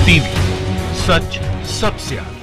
TV, सच सबसे आगे।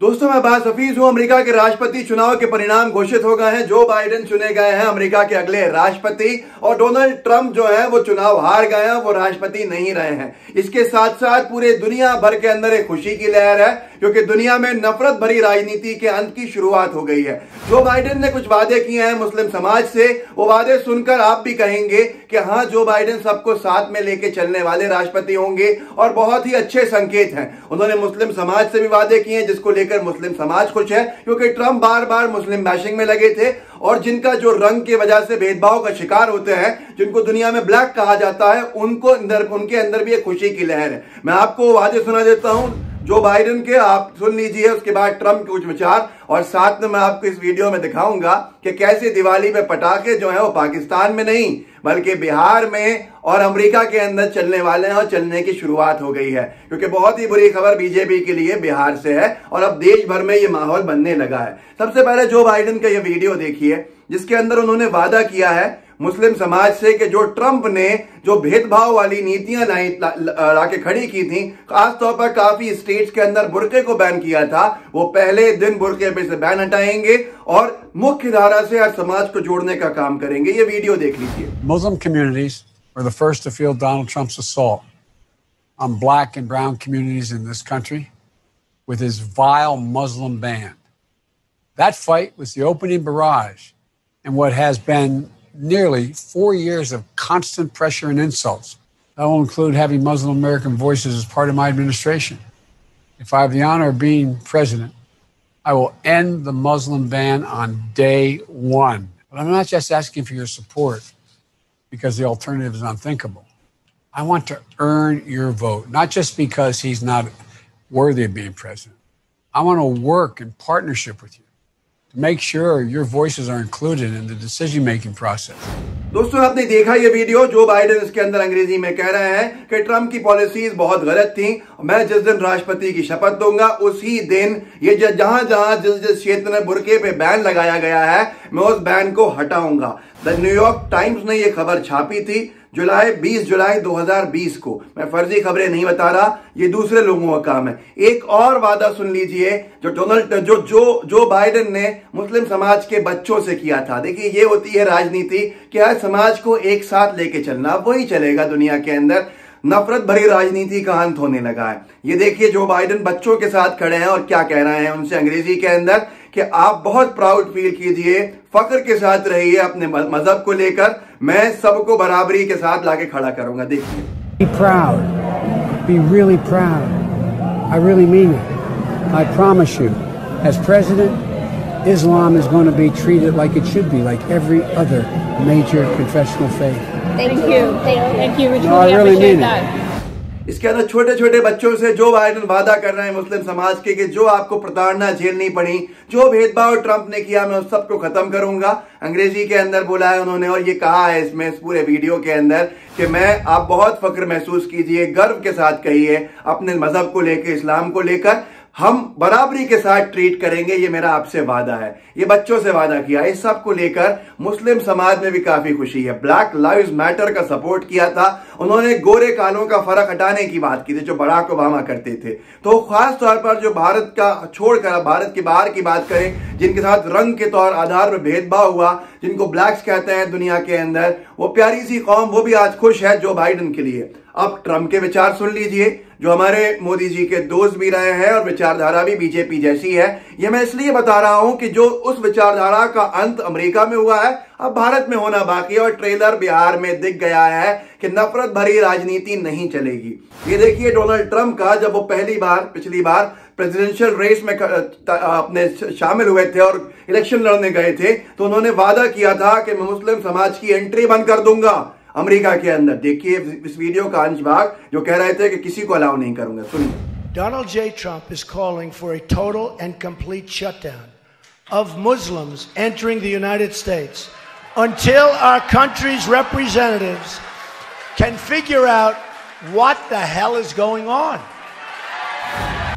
दोस्तों, मैं अब्बास हफीज हूं। अमेरिका के राष्ट्रपति चुनाव के परिणाम घोषित हो गए हैं। जो बाइडेन चुने गए हैं अमेरिका के अगले राष्ट्रपति, और डोनाल्ड ट्रंप जो है वो चुनाव हार गए हैं, वो राष्ट्रपति नहीं रहे हैं। इसके साथ साथ पूरे दुनिया भर के अंदर एक खुशी की लहर है, क्योंकि दुनिया में नफरत भरी राजनीति के अंत की शुरुआत हो गई है। जो बाइडेन ने कुछ वादे किए हैं मुस्लिम समाज से, वो वादे सुनकर आप भी कहेंगे कि हाँ, जो बाइडेन सबको साथ में लेके चलने वाले राष्ट्रपति होंगे, और बहुत ही अच्छे संकेत हैं। उन्होंने मुस्लिम समाज से भी वादे किए हैं, जिसको लेकर मुस्लिम समाज खुश है, क्योंकि ट्रंप बार बार मुस्लिम बैशिंग में लगे थे, और जिनका जो रंग की वजह से भेदभाव का शिकार होते हैं, जिनको दुनिया में ब्लैक कहा जाता है, उनके अंदर भी एक खुशी की लहर है। मैं आपको वादे सुना देता हूं जो बाइडेन के, आप सुन लीजिए, उसके बाद ट्रंप के कुछ विचार, और साथ में मैं आपको इस वीडियो में दिखाऊंगा कि कैसे दिवाली पे पटाखे जो है वो पाकिस्तान में नहीं बल्कि बिहार में और अमेरिका के अंदर चलने वाले हैं, और चलने की शुरुआत हो गई है। क्योंकि बहुत ही बुरी खबर बीजेपी के लिए बिहार से है, और अब देश भर में ये माहौल बनने लगा है। सबसे पहले जो बाइडेन का ये वीडियो देखिए, जिसके अंदर उन्होंने वादा किया है मुस्लिम समाज से कि जो ट्रंप ने जो भेदभाव वाली नीतियां लाके खड़ी की थी, खासतौर पर काफी स्टेट्स के अंदर बुर्के को बैन किया था, वो पहले दिन बुर्के पे से बैन हटाएंगे और मुख्य धारा से हर समाज को जोड़ने का काम करेंगे। ये वीडियो देख लीजिए। Muslim communities were the first to feel Donald Trump's assault on black and brown communities in this country with his vile Muslim ban. That fight was the opening barrage in what has been nearly 4 years of constant pressure and insults. That will include having Muslim American voices as part of my administration. If I have the honor of being president, I will end the Muslim ban on day one. But I'm not just asking for your support because the alternative is unthinkable. I want to earn your vote, not just because he's not worthy of being president. I want to work in partnership with you. Make sure your voices are included in the decision-making process. दोस्तों, आपने देखा ये video. Joe Biden इसके अंदर अंग्रेजी में कह रहे हैं कि ट्रंप की पॉलिसीज बहुत गलत थी। मैं जिस दिन राष्ट्रपति की शपथ दूंगा, उसी दिन ये जहां जिस क्षेत्र में बुर्के पे बैन लगाया गया है, मैं उस बैन को हटाऊंगा। द न्यूयॉर्क टाइम्स ने ये खबर छापी थी 20 जुलाई 2020 को। मैं फर्जी खबरें नहीं बता रहा, ये दूसरे लोगों का काम है। एक और वादा सुन लीजिए जो बाइडेन ने मुस्लिम समाज के बच्चों से किया था। देखिए, ये होती है राजनीति कि हर समाज को एक साथ लेके चलना, वही चलेगा दुनिया के अंदर। नफरत भरी राजनीति का अंत होने लगा है। ये देखिए, जो बाइडेन बच्चों के साथ खड़े हैं और क्या कह रहे हैं उनसे अंग्रेजी के अंदर कि आप बहुत प्राउड फील कीजिए, फख्र के साथ रहिए अपने मजहब को लेकर, मैं सबको बराबरी के साथ लाके खड़ा करूंगा। देखिए, Be proud. Be really proud. I really mean it. I promise you, as president, Islam is going to be treated like it should be, like every other major confessional faith. Thank you. Thank you. We No, I truly really appreciate mean that. इसके अंदर छोटे छोटे बच्चों से Joe Biden वादा कर रहे हैं मुस्लिम समाज के कि जो आपको प्रताड़ना झेलनी पड़ी, जो भेदभाव ट्रंप ने किया, मैं उस सबको खत्म करूंगा। अंग्रेजी के अंदर बोला है उन्होंने, और ये कहा है इसमें, इस पूरे वीडियो के अंदर, कि मैं, आप बहुत फख्र महसूस कीजिए, गर्व के साथ कहिए अपने मजहब को लेकर, इस्लाम को लेकर, हम बराबरी के साथ ट्रीट करेंगे, ये मेरा आपसे वादा है। ये बच्चों से वादा किया। इस सब को लेकर मुस्लिम समाज में भी काफी खुशी है। ब्लैक लाइव्स मैटर का सपोर्ट किया था उन्होंने। गोरे कालों का फर्क हटाने की बात की थी जो बराक ओबामा करते थे। तो खास तौर पर जो भारत का छोड़कर भारत के बाहर की बात करें, जिनके साथ रंग के तौर आधार पर भेदभाव हुआ, जिनको ब्लैक्स कहते हैं दुनिया के अंदर, वो प्यारी सी कौम, वो भी आज खुश है जो बाइडेन के लिए। अब ट्रंप के विचार सुन लीजिए, जो हमारे मोदी जी के दोस्त भी रहे हैं और विचारधारा भी बीजेपी जैसी है। ये मैं इसलिए बता रहा हूं कि जो उस विचारधारा का अंत अमेरिका में हुआ है, अब भारत में होना बाकी है, और ट्रेलर बिहार में दिख गया है कि नफरत भरी राजनीति नहीं चलेगी। ये देखिए डोनाल्ड ट्रंप का, जब वो पिछली बार प्रेसिडेंशियल रेस में अपने शामिल हुए थे और इलेक्शन लड़ने गए थे, तो उन्होंने वादा किया था कि मैं मुस्लिम समाज की एंट्री बंद कर दूंगा अमेरिका के अंदर। देखिए इस वीडियो का अंश भाग, जो कह रहे थे कि किसी को अलाउ नहीं करूंगा। सुनिए। Donald J. Trump is calling for a total and complete shutdown of Muslims entering the United States until our country's representatives can figure out what the hell is going on.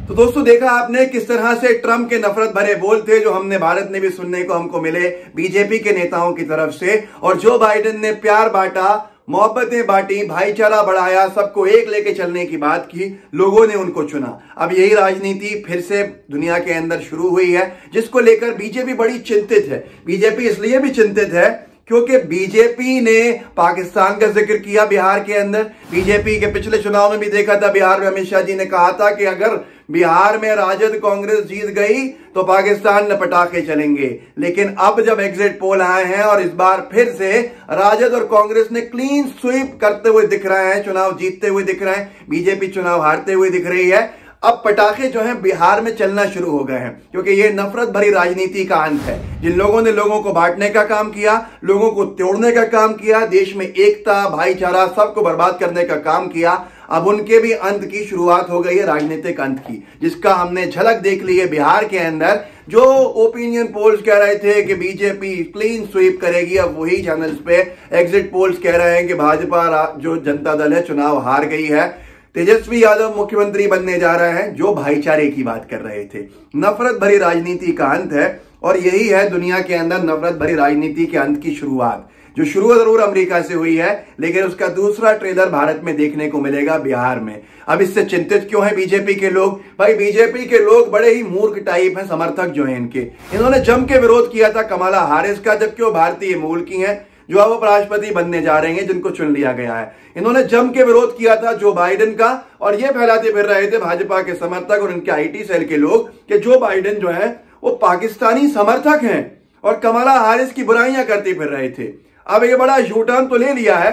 तो दोस्तों, देखा आपने किस तरह से ट्रंप के नफरत भरे बोल थे, जो हमने भारत में भी सुनने को हमको मिले बीजेपी के नेताओं की तरफ से, और जो बाइडेन ने प्यार बांटा मोहब्बतें बांटी, भाईचारा बढ़ाया, सबको एक लेके चलने की बात की, लोगों ने उनको चुना। अब यही राजनीति फिर से दुनिया के अंदर शुरू हुई है, जिसको लेकर बीजेपी बड़ी चिंतित है। बीजेपी इसलिए भी चिंतित है क्योंकि बीजेपी ने पाकिस्तान का जिक्र किया बिहार के अंदर। बीजेपी के पिछले चुनाव में भी देखा था, बिहार में अमित शाह जी ने कहा था कि अगर बिहार में राजद कांग्रेस जीत गई तो पाकिस्तान में पटाखे चलेंगे। लेकिन अब जब एग्जिट पोल आए हैं और इस बार फिर से राजद और कांग्रेस ने क्लीन स्वीप करते हुए दिख रहे हैं, चुनाव जीतते हुए दिख रहे हैं, बीजेपी चुनाव हारते हुए दिख रही है। अब पटाखे जो हैं बिहार में चलना शुरू हो गए हैं, क्योंकि ये नफरत भरी राजनीति का अंत है। जिन लोगों ने लोगों को बांटने का काम किया, लोगों को तोड़ने का काम किया, देश में एकता भाईचारा सबको बर्बाद करने का काम किया, अब उनके भी अंत की शुरुआत हो गई है, राजनीतिक अंत की, जिसका हमने झलक देख ली है बिहार के अंदर। जो ओपिनियन पोल्स कह रहे थे कि बीजेपी क्लीन स्वीप करेगी, अब वही चैनल्स पे एग्जिट पोल्स कह रहे हैं कि भाजपा जो जनता दल है चुनाव हार गई है। तेजस्वी यादव मुख्यमंत्री बनने जा रहे हैं, जो भाईचारे की बात कर रहे थे। नफरत भरी राजनीति का अंत है, और यही है दुनिया के अंदर नफरत भरी राजनीति के अंत की शुरुआत, जो शुरू जरूर अमेरिका से हुई है, लेकिन उसका दूसरा ट्रेलर भारत में देखने को मिलेगा बिहार में। अब इससे चिंतित क्यों है बीजेपी के लोग? भाई बीजेपी के लोग बड़े ही मूर्ख टाइप हैं, समर्थक जो हैं इनके। इन्होंने जम के विरोध किया था कमला हैरिस का, जबकि वो भारतीय मूल की हैं, जो अब उपराष्ट्रपति बनने जा रहे हैं, जिनको चुन लिया गया है। इन्होंने जम के विरोध किया था जो बाइडेन का, और ये फैलाते फिर रहे थे भाजपा के समर्थक और उनके आईटी सेल के लोग कि जो बाइडेन जो है वो पाकिस्तानी समर्थक हैं, और कमला हैरिस की बुराइयां करते फिर रहे थे। अब ये बड़ा यूटर्न तो ले लिया है,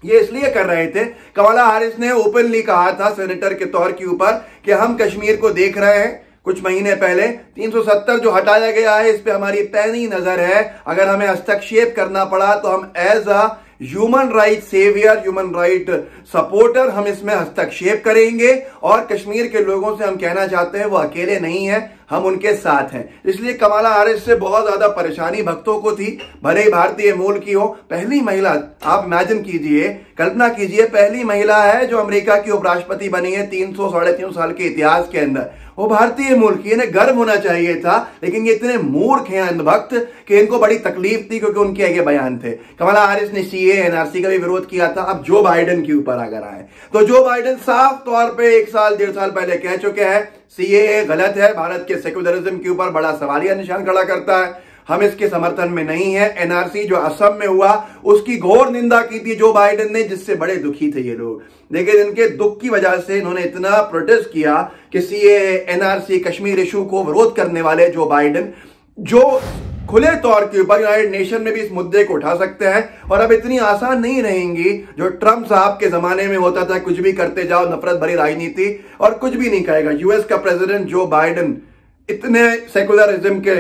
ये इसलिए कर रहे थे, कमला हैरिस ने ओपनली कहा था सेनेटर के तौर के ऊपर कि हम कश्मीर को देख रहे हैं। कुछ महीने पहले 370 जो हटाया गया है, इस पे हमारी पैनी नजर है। अगर हमें हस्तक्षेप करना पड़ा तो हम as a human right saviour, human right supporter हम इसमें हस्तक्षेप करेंगे, और कश्मीर के लोगों से हम कहना चाहते हैं वो अकेले नहीं है, हम उनके साथ हैं। इसलिए कमला हैरिस से बहुत ज्यादा परेशानी भक्तों को थी, भले ही भारतीय मूल की हो। पहली महिला, आप इमेजिन कीजिए, कल्पना कीजिए, पहली महिला है जो अमेरिका की उपराष्ट्रपति बनी है 300-350 साल के इतिहास के अंदर, वो भारतीय मूल की। इन्हें गर्व होना चाहिए था, लेकिन ये इतने मूर्ख हैं अंधभक्त कि इनको बड़ी तकलीफ थी, क्योंकि उनके आगे बयान थे। कमला हैरिस ने सीए एनआरसी का भी विरोध किया था। अब जो बाइडेन के ऊपर अगर आए तो जो बाइडेन साफ तौर पे 1 साल 1.5 साल पहले कह चुके हैं सीएए गलत है, भारत के सेक्युलरिज्म के ऊपर बड़ा सवालिया निशान खड़ा करता है, हम इसके समर्थन में नहीं है। एनआरसी जो असम में हुआ उसकी घोर निंदा की थी जो बाइडेन ने, जिससे बड़े दुखी थे ये लोग। लेकिन इनके दुख की वजह से इन्होंने इतना प्रोटेस्ट किया कि सीएए एनआरसी कश्मीर इशू को विरोध करने वाले जो बाइडेन, जो खुले तौर के ऊपर यूनाइटेड नेशन में भी इस मुद्दे को उठा सकते हैं, और अब इतनी आसान नहीं रहेंगी जो ट्रंप साहब के जमाने में होता था, कुछ भी करते जाओ, नफरत भरी राजनीति, और कुछ भी नहीं कहेगा। यूएस का प्रेसिडेंट जो बाइडेन इतने सेकुलरिज्म के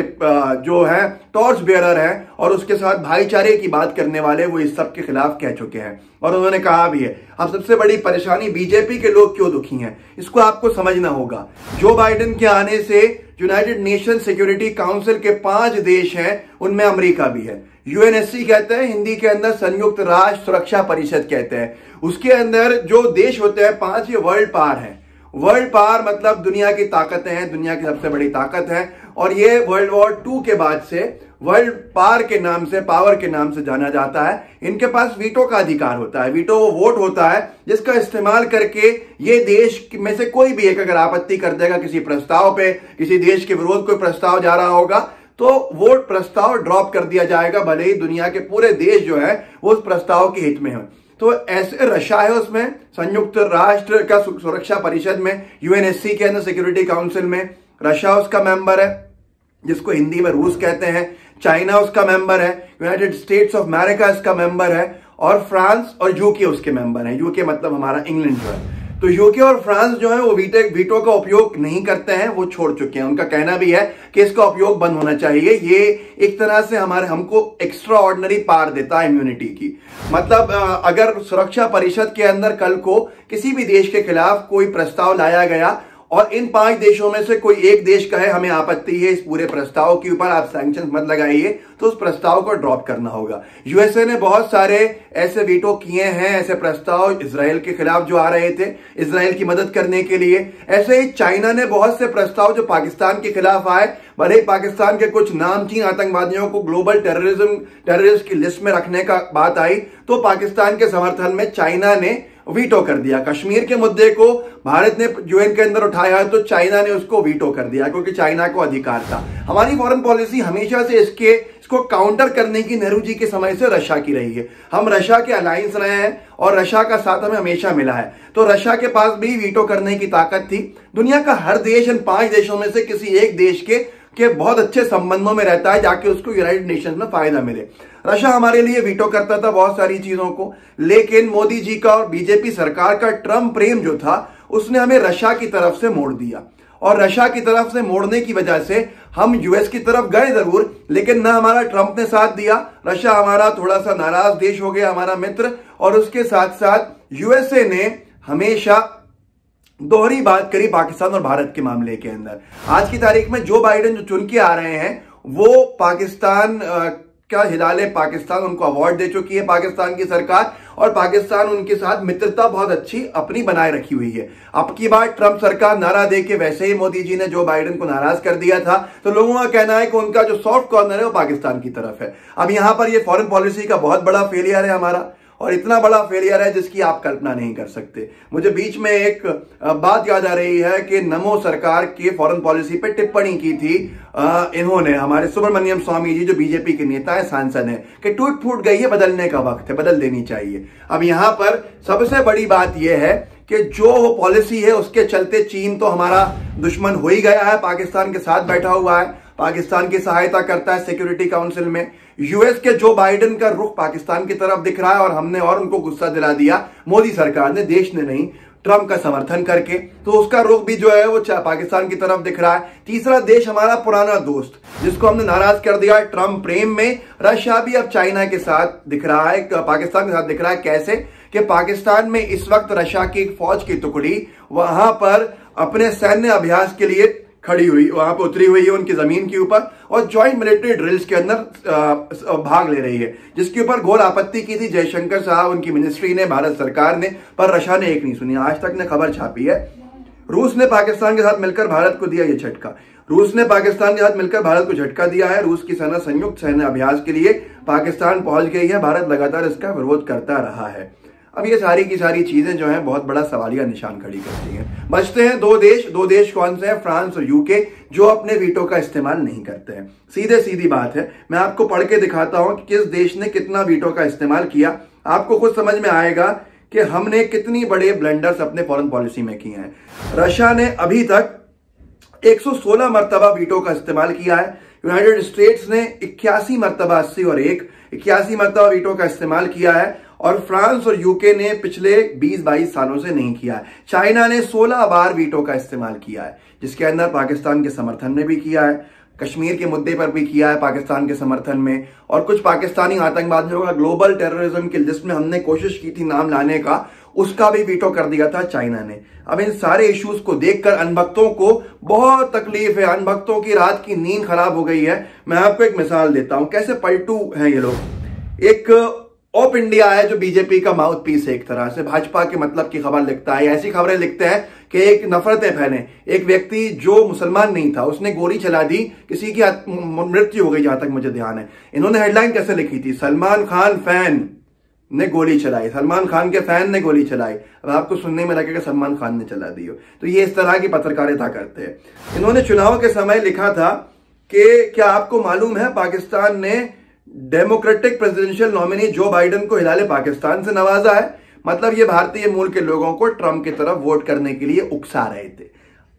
जो है टॉर्च बेयरर हैं, और उसके साथ भाईचारे की बात करने वाले, वो इस सब के खिलाफ कह चुके हैं, और उन्होंने कहा भी है। अब सबसे बड़ी परेशानी बीजेपी के लोग क्यों दुखी हैं, इसको आपको समझना होगा। जो बाइडेन के आने से यूनाइटेड नेशन सिक्योरिटी काउंसिल के 5 देश हैं, उनमें अमेरिका भी है। यूएनएससी कहते हैं, हिंदी के अंदर संयुक्त राष्ट्र सुरक्षा परिषद कहते हैं। उसके अंदर जो देश होते हैं 5, ये वर्ल्ड पावर है। वर्ल्ड पावर मतलब दुनिया की ताकतें हैं, दुनिया की सबसे बड़ी ताकत है, और ये वर्ल्ड वॉर 2 के बाद से वर्ल्ड पावर के नाम से, पावर के नाम से जाना जाता है। इनके पास वीटो का अधिकार होता है। वीटो वो वोट होता है जिसका इस्तेमाल करके ये देश में से कोई भी एक अगर आपत्ति कर देगा किसी प्रस्ताव पे, किसी देश के विरोध कोई प्रस्ताव जा रहा होगा, तो वो प्रस्ताव ड्रॉप कर दिया जाएगा, भले ही दुनिया के पूरे देश जो है वो उस प्रस्ताव के हित में हो। तो ऐसे रशिया है उसमें, संयुक्त राष्ट्र का सुरक्षा परिषद में, यूएनएससी के अंदर सिक्योरिटी काउंसिल में रशिया उसका मेंबर है, जिसको हिंदी में रूस कहते हैं। चाइना उसका मेंबर है, यूनाइटेड स्टेट्स ऑफ अमेरिका इसका मेंबर है, और फ्रांस और यूके उसके मेंबर है। यूके मतलब हमारा इंग्लैंड जो है। तो यूके और फ्रांस जो है वो वीटो का उपयोग नहीं करते हैं, वो छोड़ चुके हैं। उनका कहना भी है कि इसका उपयोग बंद होना चाहिए। ये एक तरह से हमको एक्स्ट्रा ऑर्डिनरी पावर देता है इम्यूनिटी की। मतलब अगर सुरक्षा परिषद के अंदर कल को किसी भी देश के खिलाफ कोई प्रस्ताव लाया गया और इन 5 देशों में से कोई एक देश कहे हमें आपत्ति है इस पूरे प्रस्ताव के ऊपर, आप सैंक्शन मत लगाइए, तो उस प्रस्ताव को ड्रॉप करना होगा। यूएसए ने बहुत सारे ऐसे वीटो किए हैं, ऐसे प्रस्ताव इजराइल के खिलाफ जो आ रहे थे इजराइल की मदद करने के लिए। ऐसे ही चाइना ने बहुत से प्रस्ताव जो पाकिस्तान के खिलाफ आए, भले ही पाकिस्तान के कुछ नामचीन आतंकवादियों को ग्लोबल टेररिस्ट की लिस्ट में रखने का बात आई, तो पाकिस्तान के समर्थन में चाइना ने वीटो कर दिया। कश्मीर के मुद्दे को भारत ने यूएन के अंदर उठाया तो चाइना ने उसको वीटो कर दिया, क्योंकि चाइना को अधिकार था। हमारी फॉरेन पॉलिसी हमेशा से इसको काउंटर करने की नेहरू जी के समय से रशिया की रही है। हम रशिया के अलायंस रहे हैं और रशिया का साथ हमें हमेशा मिला है, तो रशिया के पास भी वीटो करने की ताकत थी। दुनिया का हर देश इन 5 देशों में से किसी एक देश के बहुत अच्छे संबंधों में रहता है, जाके उसको यूनाइटेड नेशंस में फायदा मिले। रशिया हमारे लिए वीटो करता था बहुत सारी चीजों को, लेकिन मोदी जी का और बीजेपी सरकार का ट्रम्प प्रेम जो था उसने हमें रशिया की तरफ से मोड़ दिया। और रशिया की तरफ से मोड़ने की वजह से हम यूएस की तरफ गए जरूर, लेकिन ना हमारा ट्रम्प ने साथ दिया। रशिया हमारा थोड़ा सा नाराज देश हो गया, हमारा मित्र, और उसके साथ साथ यूएसए ने हमेशा दोहरी बात करी पाकिस्तान और भारत के मामले के अंदर। आज की तारीख में जो बाइडेन जो चुन के आ रहे हैं वो पाकिस्तान का हिलाले पाकिस्तान उनको अवार्ड दे चुकी है पाकिस्तान की सरकार, और पाकिस्तान उनके साथ मित्रता बहुत अच्छी अपनी बनाए रखी हुई है। अब की बार ट्रंप सरकार नारा दे के वैसे ही मोदी जी ने जो बाइडेन को नाराज कर दिया था, तो लोगों का कहना है कि उनका जो सॉफ्ट कॉर्नर है वो पाकिस्तान की तरफ है। अब यहां पर ये फॉरेन पॉलिसी का बहुत बड़ा फेलियर है हमारा, और इतना बड़ा फेलियर है जिसकी आप कल्पना नहीं कर सकते। मुझे बीच में एक बात याद आ रही है कि नमो सरकार के फॉरेन पॉलिसी पे टिप्पणी की थी इन्होंने, हमारे सुब्रमण्यम स्वामी जी जो बीजेपी के नेता है, सांसद हैं, कि टूट फूट गई है, बदलने का वक्त है, बदल देनी चाहिए। अब यहां पर सबसे बड़ी बात यह है कि जो वो पॉलिसी है उसके चलते चीन तो हमारा दुश्मन हो ही गया है, पाकिस्तान के साथ बैठा हुआ है, पाकिस्तान की सहायता करता है सिक्योरिटी काउंसिल में। यूएस के जो बाइडेन का रुख पाकिस्तान की तरफ दिख रहा है, और हमने और उनको गुस्सा दिला दिया, मोदी सरकार ने, देश ने नहीं, ट्रंप का समर्थन करके, तो उसका रुख भी जो है वो पाकिस्तान की तरफ दिख रहा है। तीसरा देश हमारा पुराना दोस्त जिसको हमने नाराज कर दिया है ट्रंप प्रेम में, रशिया भी अब चाइना के साथ दिख रहा है, पाकिस्तान के साथ दिख रहा है। कैसे कि पाकिस्तान में इस वक्त रशिया की एक फौज की टुकड़ी वहां पर अपने सैन्य अभ्यास के लिए खड़ी हुई, वहां पर उतरी हुई है उनकी जमीन के ऊपर, और ज्वाइंट मिलिट्री ड्रिल्स के अंदर भाग ले रही है, जिसके ऊपर घोर आपत्ति की थी जयशंकर साहब, उनकी मिनिस्ट्री ने, भारत सरकार ने, पर रशिया ने एक नहीं सुनी। आज तक ने खबर छापी है, रूस ने पाकिस्तान के साथ मिलकर भारत को दिया ये झटका, रूस ने पाकिस्तान के साथ मिलकर भारत को झटका दिया है। रूस की सेना संयुक्त सैन्य अभ्यास के लिए पाकिस्तान पहुंच गई है, भारत लगातार इसका विरोध करता रहा है। अब ये सारी की सारी चीजें जो हैं बहुत बड़ा सवालिया निशान खड़ी करती हैं। बचते हैं दो देश कौन से हैं? फ्रांस और यूके, जो अपने वीटो का इस्तेमाल नहीं करते हैं। सीधी बात है, मैं आपको पढ़ के दिखाता हूं कि किस देश ने कितना वीटो का इस्तेमाल किया, आपको खुद समझ में आएगा कि हमने कितनी बड़े ब्लंडर्स अपने फॉरेन पॉलिसी में किए हैं। रशिया ने अभी तक 116 मरतबा वीटो का इस्तेमाल किया है, यूनाइटेड स्टेट्स ने 81 मरतबा, 80 और 1, 81 मरतबा वीटो का इस्तेमाल किया है, और फ्रांस और यूके ने पिछले 20-22 सालों से नहीं किया है। चाइना ने 16 बार वीटो का इस्तेमाल किया है, जिसके अंदर पाकिस्तान के समर्थन में भी किया है, कश्मीर के मुद्दे पर भी किया है पाकिस्तान के समर्थन में, और कुछ पाकिस्तानी आतंकवादियों का ग्लोबल टेररिज्म की लिस्ट में हमने कोशिश की थी नाम लाने का, उसका भी वीटो कर दिया था चाइना ने। अब इन सारे इश्यूज को देखकर अनभक्तों को बहुत तकलीफ है, अनभक्तों की रात की नींद खराब हो गई है। मैं आपको एक मिसाल देता हूं कैसे पलटू हैं ये लोग। एक ओप इंडिया है जो बीजेपी का माउथ पीस है, एक तरह से भाजपा के मतलब की खबर लिखता है, ऐसी खबरें लिखते हैं कि एक नफरतें फैले। एक व्यक्ति जो मुसलमान नहीं था उसने गोली चला दी, किसी की मृत्यु हो गई, जहां तक मुझे ध्यान है। इन्होंने हेडलाइन कैसे लिखी थी? सलमान खान फैन ने गोली चलाई, सलमान खान के फैन ने गोली चलाई। अब आपको सुनने में लगेगा सलमान खान ने चला दी हो, तो ये इस तरह की पत्रकारिता करते हैं। इन्होंने चुनाव के समय लिखा था कि क्या आपको मालूम है पाकिस्तान ने democratic presidential nominee Joe Biden को हिलाले पाकिस्तान से नवाजा है। मतलब ये भारतीय मूल के लोगों को ट्रंप की तरफ वोट करने के लिए उकसा रहे थे।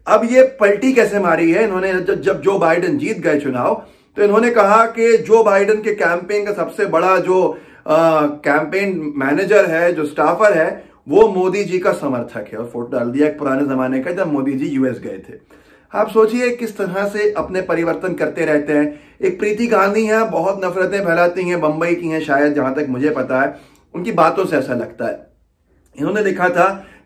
अब ये पलटी कैसे मारी है इन्होंने? जब जो बाइडेन जीत गए चुनाव, तो इन्होंने कहा कि जो बाइडेन के कैंपेन का सबसे बड़ा जो कैंपेन मैनेजर है, जो स्टाफर है, वो मोदी जी का समर्थक है, और फोटो डाल दिया एक पुराने जमाने का जब मोदी जी यूएस गए थे। आप सोचिए किस तरह से अपने परिवर्तन करते रहते हैं। एक प्रीति गांधी है, बहुत नफरतें फैलाती हैं, बंबई की हैं शायद, जहां तक मुझे पता है, उनकी बातों से ऐसा लगता है। इन्होंने लिखा था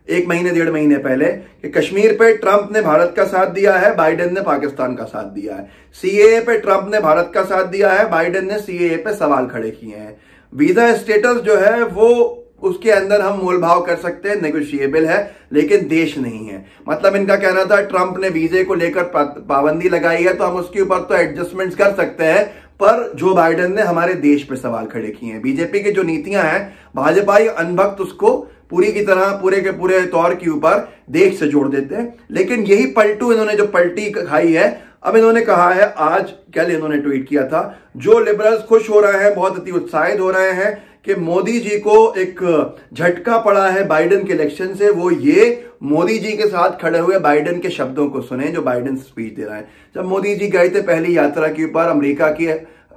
1 महीने 1.5 महीने पहले कि कश्मीर पे ट्रंप ने भारत का साथ दिया है, बाइडेन ने पाकिस्तान का साथ दिया है। सीएए पे ट्रंप ने भारत का साथ दिया है, बाइडेन ने सीएए पे सवाल खड़े किए हैं। वीजा स्टेटस जो है वो उसके अंदर हम मोल भाव कर सकते हैं, नेगोशिएबल है, लेकिन देश नहीं है। मतलब इनका कहना था ट्रंप ने वीजे को लेकर पाबंदी लगाई है तो हम उसके ऊपर तो एडजस्टमेंट्स कर सकते हैं, पर जो बाइडेन ने हमारे देश पे सवाल खड़े किए हैं। बीजेपी की जो नीतियां हैं, भाजपाई अनभक्त उसको पूरी की तरह पूरे के पूरे तौर के ऊपर देश से जोड़ देते हैं। लेकिन यही पलटू इन्होंने जो पलटी खाई है, अब इन्होंने कहा है, आज कल इन्होंने ट्वीट किया था, जो लिबरल्स खुश हो रहे हैं, बहुत अति उत्साहित हो रहे हैं कि मोदी जी को एक झटका पड़ा है बाइडेन के इलेक्शन से, वो ये मोदी जी के साथ खड़े हुए बाइडेन के शब्दों को सुने जो बाइडेन स्पीच दे रहे हैं। जब मोदी जी गए थे पहली यात्रा के ऊपर अमेरिका के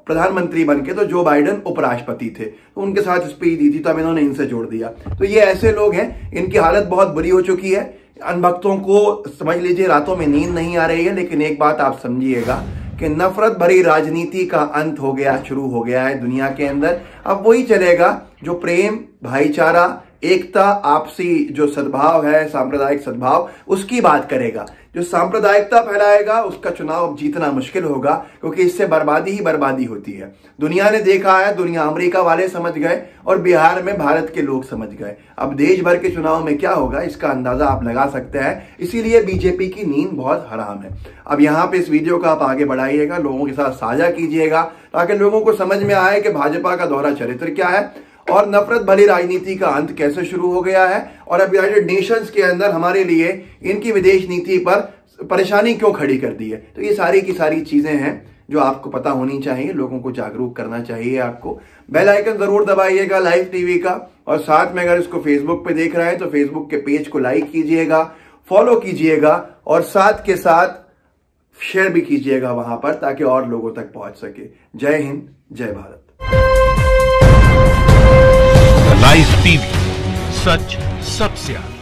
प्रधानमंत्री बनके, तो जो बाइडेन उपराष्ट्रपति थे, तो उनके साथ स्पीच दी थी, तो अब इन्होंने इनसे जोड़ दिया। तो ये ऐसे लोग हैं, इनकी हालत बहुत बुरी हो चुकी है। अनभक्तों को समझ लीजिए रातों में नींद नहीं आ रही है। लेकिन एक बात आप समझिएगा कि नफरत भरी राजनीति का अंत हो गया, शुरू हो गया है दुनिया के अंदर। अब वही चलेगा जो प्रेम, भाईचारा, एकता, आपसी जो सद्भाव है, सांप्रदायिक सद्भाव, उसकी बात करेगा। जो सांप्रदायिकता फैलाएगा उसका चुनाव अब जीतना मुश्किल होगा, क्योंकि इससे बर्बादी ही बर्बादी होती है। दुनिया ने देखा है, दुनिया अमेरिका वाले समझ गए और बिहार में भारत के लोग समझ गए। अब देश भर के चुनाव में क्या होगा इसका अंदाजा आप लगा सकते हैं। इसीलिए बीजेपी की नींद बहुत हराम है। अब यहां पे इस वीडियो को आप आगे बढ़ाइएगा, लोगों के साथ साझा कीजिएगा, ताकि लोगों को समझ में आए कि भाजपा का दोहरा चरित्र क्या है और नफरत भरी राजनीति का अंत कैसे शुरू हो गया है, और अब यूनाइटेड नेशंस के अंदर हमारे लिए इनकी विदेश नीति पर परेशानी क्यों खड़ी कर दी है। तो ये सारी की सारी चीजें हैं जो आपको पता होनी चाहिए, लोगों को जागरूक करना चाहिए। आपको बेल आइकन जरूर दबाइएगा लाइव टीवी का, और साथ में अगर इसको फेसबुक पे देख रहे हैं तो फेसबुक के पेज को लाइक कीजिएगा, फॉलो कीजिएगा, और साथ के साथ शेयर भी कीजिएगा वहां पर, ताकि और लोगों तक पहुंच सके। जय हिंद, जय भारत। लाइव टीवी, सच सबसे आगे।